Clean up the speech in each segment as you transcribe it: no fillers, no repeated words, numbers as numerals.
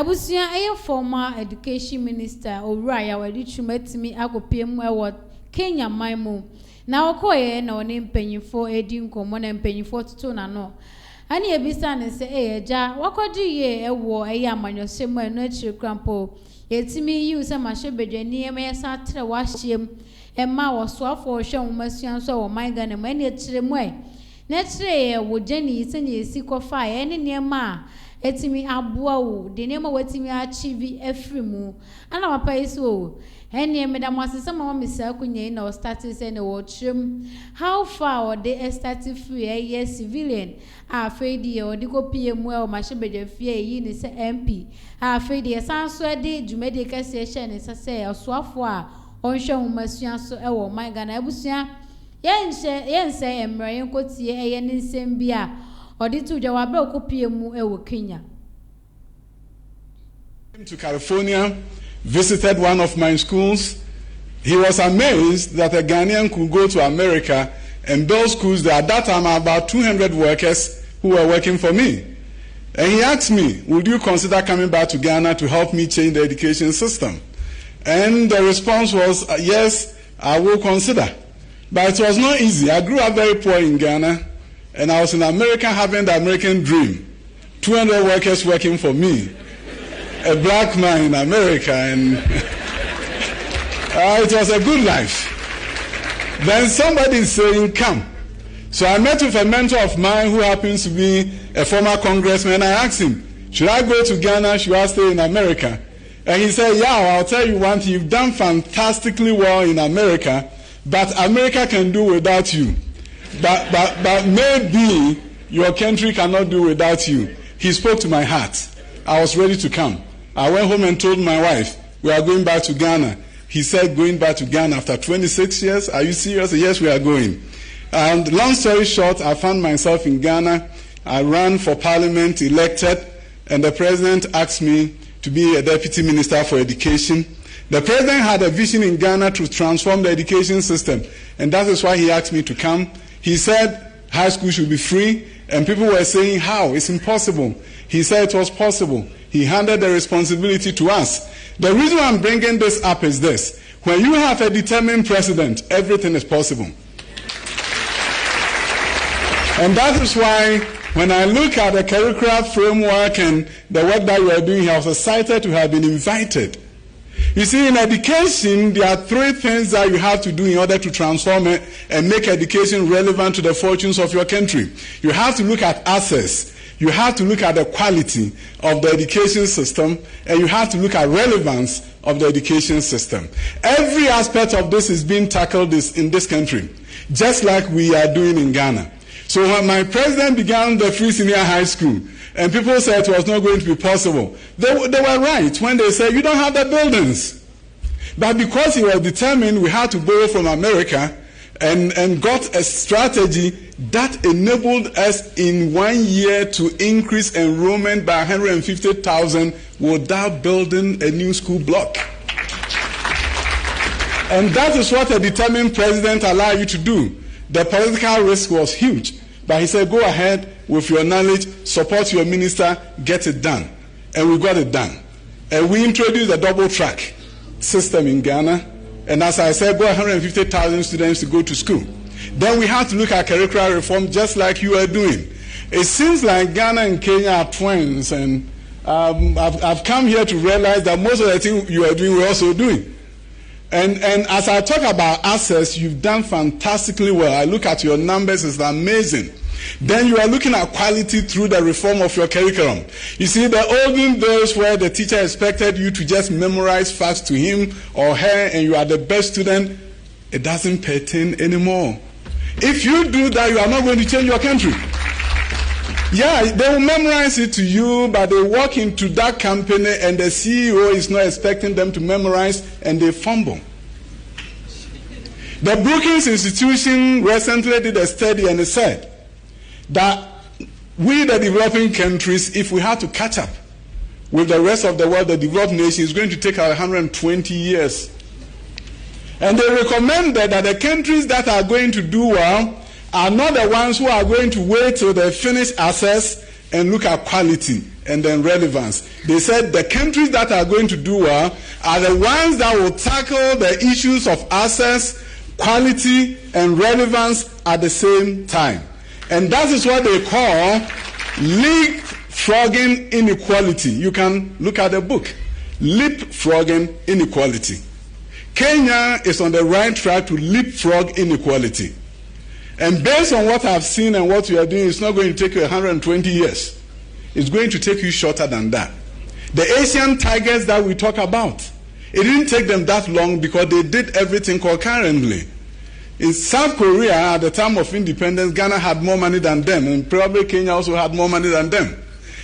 Abusua eye former education minister Owura Yaw Adutwum atimi akopiem ewo Kenya maimu na okoye na oni mpanyifo edi nkomo na mpanyifo tutu na no ani ebisa ne se eja wakoji ye ewo eye amanyosemu eno achire krampo yetimi yi use mahebedwani emesa atre wahiem emma wosoafo hwe nwomasuan so wo manga na mani achire mu na chire ye wo jani isenye esi kofa ene niema etimi aboa wo de niema watimi achieve afrimu ana papa iso ene medam asese mama misa kunye na status ene wo chim how far or they started free a civilian a fedi or the go pm well mahebedwa fie yi ni se MP a fedi sanso de dwumede kase hye ne sese osoafo a onhwe nwomasuan so ewo manga na abusua yense emre yenkotie eye ne nsem bia oditu jawabe okopie mu ewo Kenya. Came to California, visited one of my schools. He was amazed that a Ghanaian could go to America and build schools. There at that time about 200 workers who were working for me. And he asked me, would you consider coming back to Ghana to help me change the education system? And the response was, yes, I will consider. But it was not easy. I grew up very poor in Ghana, and I was in America having the American dream. 200 workers working for me, a black man in America, and it was a good life. Then somebody is saying, come. So I met with a mentor of mine who happens to be a former congressman, and I asked him, should I go to Ghana, should I stay in America? And he said, yeah, I'll tell you one thing, you've done fantastically well in America, but America can do without you. But maybe your country cannot do without you. He spoke to my heart. I was ready to come. I went home and told my wife, we are going back to Ghana. He said, going back to Ghana after 26 years? Are you serious? Yes, we are going. And long story short, I found myself in Ghana. I ran for parliament, elected, and the president asked me to be a deputy minister for education. The president had a vision in Ghana to transform the education system, and that is why he asked me to come. He said high school should be free, and people were saying, how? It's impossible. He said it was possible. He handed the responsibility to us. The reason I'm bringing this up is this. When you have a determined president, everything is possible. And that is why when I look at the curricular framework and the work that we are doing here, I was excited to have been invited. You see, in education, there are three things that you have to do in order to transform it and make education relevant to the fortunes of your country. You have to look at access. You have to look at the quality of the education system, and you have to look at relevance of the education system. Every aspect of this is being tackled in this country, just like we are doing in Ghana. So when my president began the free senior high school, and people said it was not going to be possible, they were right when they said, you don't have the buildings. But because he was determined, we had to borrow from America and got a strategy that enabled us in 1 year to increase enrollment by 150,000 without building a new school block. And that is what a determined president allowed you to do. The political risk was huge. But he said, go ahead with your knowledge, support your minister, get it done. And we got it done. And we introduced a double track system in Ghana. And as I said, go 150,000 students to go to school. Then we have to look at curricular reform just like you are doing. It seems like Ghana and Kenya are twins. And I've come here to realize that most of the things you are doing, we're also doing. And as I talk about access, you've done fantastically well. I look at your numbers, it's amazing. Then you are looking at quality through the reform of your curriculum. You see, the olden days where the teacher expected you to just memorize facts to him or her and you are the best student, it doesn't pertain anymore. If you do that, you are not going to change your country. Yeah, they will memorize it to you, but they walk into that company and the CEO is not expecting them to memorize and they fumble. The Brookings Institution recently did a study and it said that we, the developing countries, if we had to catch up with the rest of the world, the developed nations, it's going to take 120 years. And they recommended that the countries that are going to do well are not the ones who are going to wait till they finish access and look at quality. and then relevance. They said the countries that are going to do well are the ones that will tackle the issues of access, quality, and relevance at the same time. And that is what they call leapfrogging inequality. You can look at the book, Leapfrogging Inequality. Kenya is on the right track to leapfrog inequality. And based on what I've seen and what you are doing, it's not going to take you 120 years. It's going to take you shorter than that. The Asian tigers that we talk about, it didn't take them that long because they did everything concurrently. In South Korea, at the time of independence, Ghana had more money than them, and probably Kenya also had more money than them.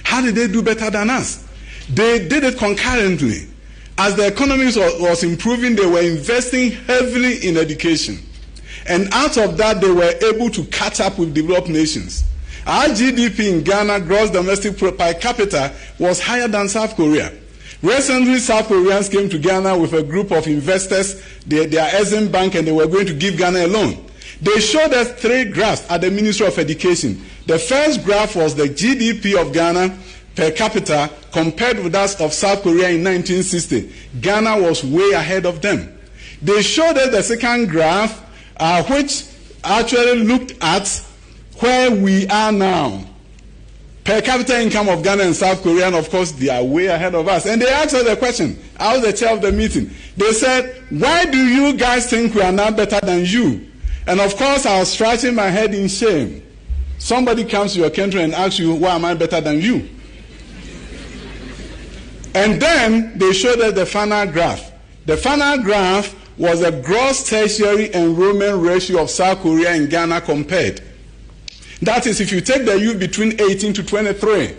How did they do better than us? They did it concurrently. As the economy was improving, they were investing heavily in education. And out of that, they were able to catch up with developed nations. Our GDP in Ghana, gross domestic per capita, was higher than South Korea. Recently, South Koreans came to Ghana with a group of investors, their Exim Bank, and they were going to give Ghana a loan. They showed us 3 graphs at the Ministry of Education. The first graph was the GDP of Ghana per capita compared with that of South Korea in 1960. Ghana was way ahead of them. They showed us the second graph, which actually looked at where we are now. Per capita income of Ghana and South Korea, and of course, they are way ahead of us. And they asked us a question. I was the chair of the meeting. They said, why do you guys think we are not better than you? And of course, I was scratching my head in shame. Somebody comes to your country and asks you, why am I better than you? And then they showed us the final graph. The final graph was a gross tertiary enrollment ratio of South Korea and Ghana compared. That is, if you take the youth between 18 to 23,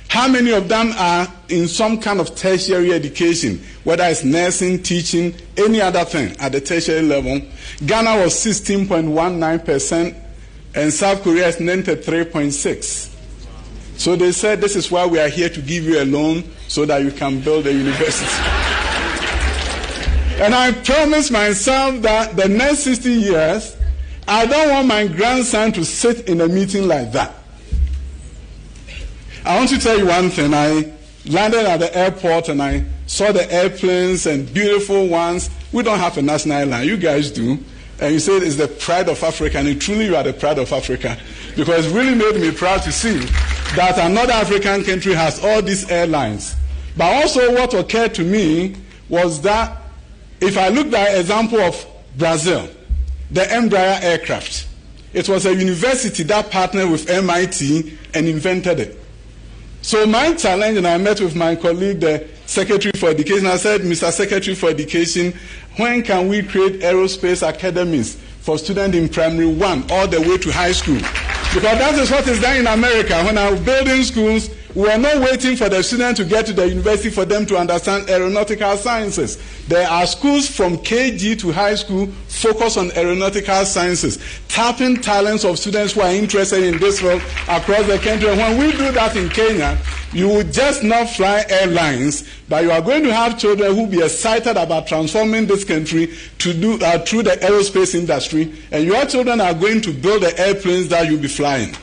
how many of them are in some kind of tertiary education, whether it's nursing, teaching, any other thing at the tertiary level? Ghana was 16.19% and South Korea is 93.6%. So they said, this is why we are here to give you a loan so that you can build a university. And I promised myself that the next 60 years, I don't want my grandson to sit in a meeting like that. I want to tell you one thing. I landed at the airport and I saw the airplanes and beautiful ones. We don't have a national airline. You guys do. And you said it's the pride of Africa. And truly you are the pride of Africa. Because it really made me proud to see that another African country has all these airlines. But also what occurred to me was that if I look at the example of Brazil, the Embraer aircraft, it was a university that partnered with MIT and invented it. So my challenge, and I met with my colleague, the Secretary for Education, I said, Mr. Secretary for Education, when can we create aerospace academies for students in primary 1 all the way to high school? Because that is what is done in America. When I was building schools, we are not waiting for the students to get to the university for them to understand aeronautical sciences. There are schools from KG to high school focused on aeronautical sciences, tapping talents of students who are interested in this field across the country. And when we do that in Kenya, you will just not fly airlines, but you are going to have children who will be excited about transforming this country to do through the aerospace industry, and your children are going to build the airplanes that you'll be flying.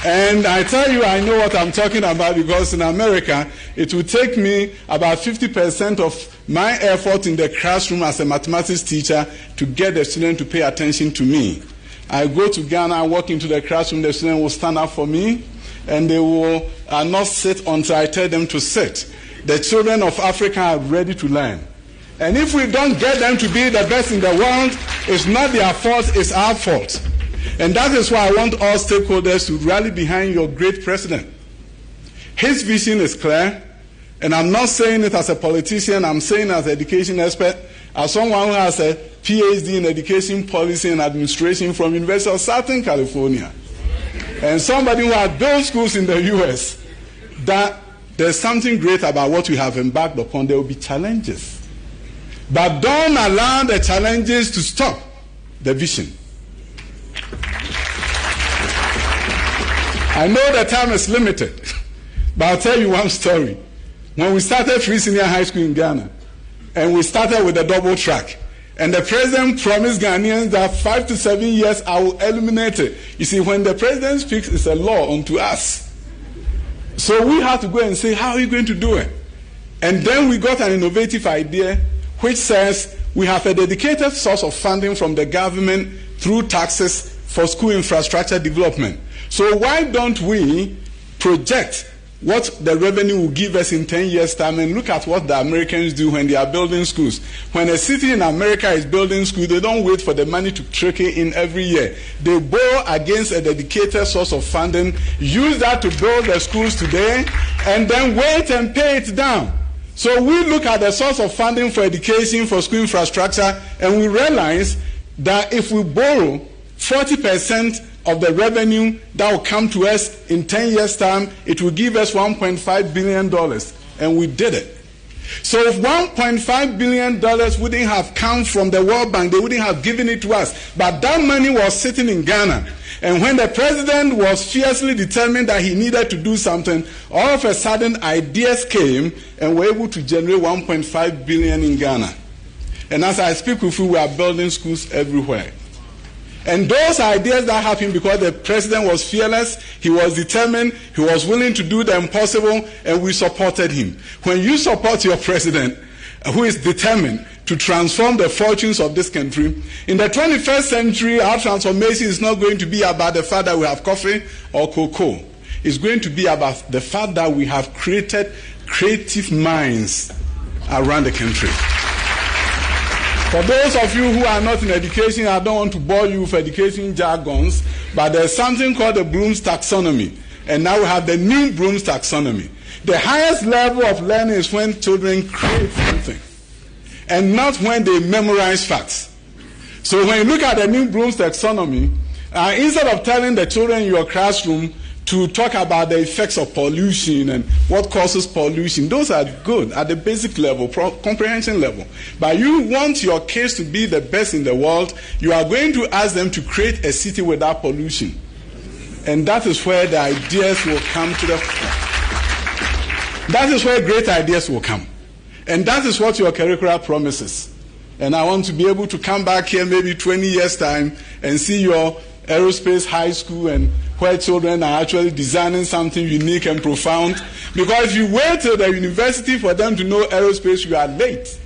And I tell you, I know what I'm talking about, because in America, it will take me about 50% of my effort in the classroom as a mathematics teacher to get the student to pay attention to me. I go to Ghana, I walk into the classroom, the student will stand up for me, and they will not sit until I tell them to sit. The children of Africa are ready to learn. And if we don't get them to be the best in the world, it's not their fault, it's our fault. And that is why I want all stakeholders to rally behind your great president. His vision is clear, and I'm not saying it as a politician, I'm saying as an education expert, as someone who has a PhD in education policy and administration from University of Southern California, and somebody who has built schools in the US, that there's something great about what we have embarked upon. There will be challenges. But don't allow the challenges to stop the vision. I know the time is limited, but I'll tell you one story. When we started free senior high school in Ghana, and we started with a double track, and the president promised Ghanaians that 5 to 7 years I will eliminate it. You see, when the president speaks, it's a law unto us. So we had to go and say, how are you going to do it? And then we got an innovative idea which says we have a dedicated source of funding from the government through taxes for school infrastructure development. So why don't we project what the revenue will give us in 10 years' time and look at what the Americans do when they are building schools. When a city in America is building schools, they don't wait for the money to trickle in every year. They borrow against a dedicated source of funding, use that to build the schools today, and then wait and pay it down. So we look at the source of funding for education, for school infrastructure, and we realize that if we borrow 40% of the revenue that will come to us in 10 years' time, it will give us $1.5 billion. And we did it. So if $1.5 billion wouldn't have come from the World Bank, they wouldn't have given it to us. But that money was sitting in Ghana. And when the president was fiercely determined that he needed to do something, all of a sudden ideas came and were able to generate $1.5 billion in Ghana. And as I speak with you, we are building schools everywhere. And those ideas that happened because the president was fearless, he was determined, he was willing to do the impossible, and we supported him. When you support your president, who is determined to transform the fortunes of this country, in the 21st century, our transformation is not going to be about the fact that we have coffee or cocoa. It's going to be about the fact that we have created creative minds around the country. For those of you who are not in education, I don't want to bore you with education jargons, but there's something called the Bloom's taxonomy. And now we have the new Bloom's taxonomy. The highest level of learning is when children create something, and not when they memorize facts. So when you look at the new Bloom's taxonomy, instead of telling the children in your classroom to talk about the effects of pollution and what causes pollution, those are good at the basic level, comprehension level. But you want your kids to be the best in the world, you are going to ask them to create a city without pollution. And that is where the ideas will come to the front. That is where great ideas will come. And that is what your curriculum promises. And I want to be able to come back here maybe 20 years' time and see your aerospace high school and where children are actually designing something unique and profound. Because if you wait till the university for them to know aerospace, you are late.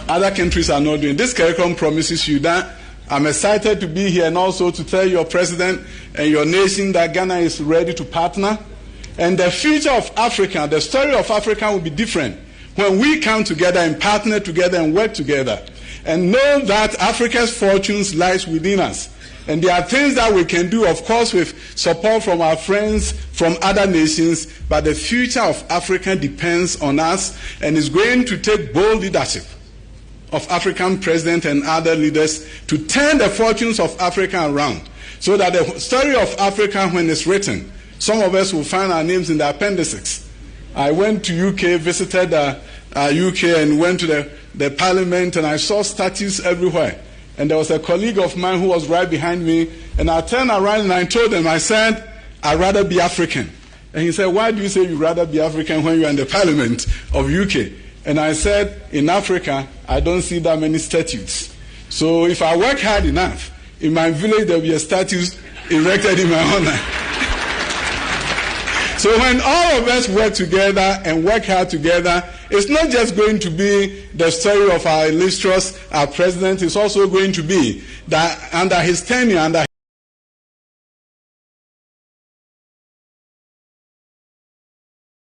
Other countries are not doing. This curriculum promises you that. I'm excited to be here and also to tell your president and your nation that Ghana is ready to partner. And the future of Africa, the story of Africa will be different when we come together and partner together and work together and know that Africa's fortunes lies within us. And there are things that we can do, of course, with support from our friends from other nations, but the future of Africa depends on us and is going to take bold leadership of African presidents and other leaders to turn the fortunes of Africa around so that the story of Africa, when it's written, some of us will find our names in the appendices. I went to UK, visited UK and went to the parliament, and I saw statues everywhere. And there was a colleague of mine who was right behind me, and I turned around and I told him, I said, I'd rather be African. And he said, why do you say you'd rather be African when you're in the parliament of UK? And I said, in Africa, I don't see that many statues. So if I work hard enough, in my village there will be a statue erected in my honor. So when all of us work together and work hard together, it's not just going to be the story of our illustrious president, it's also going to be that under his tenure, under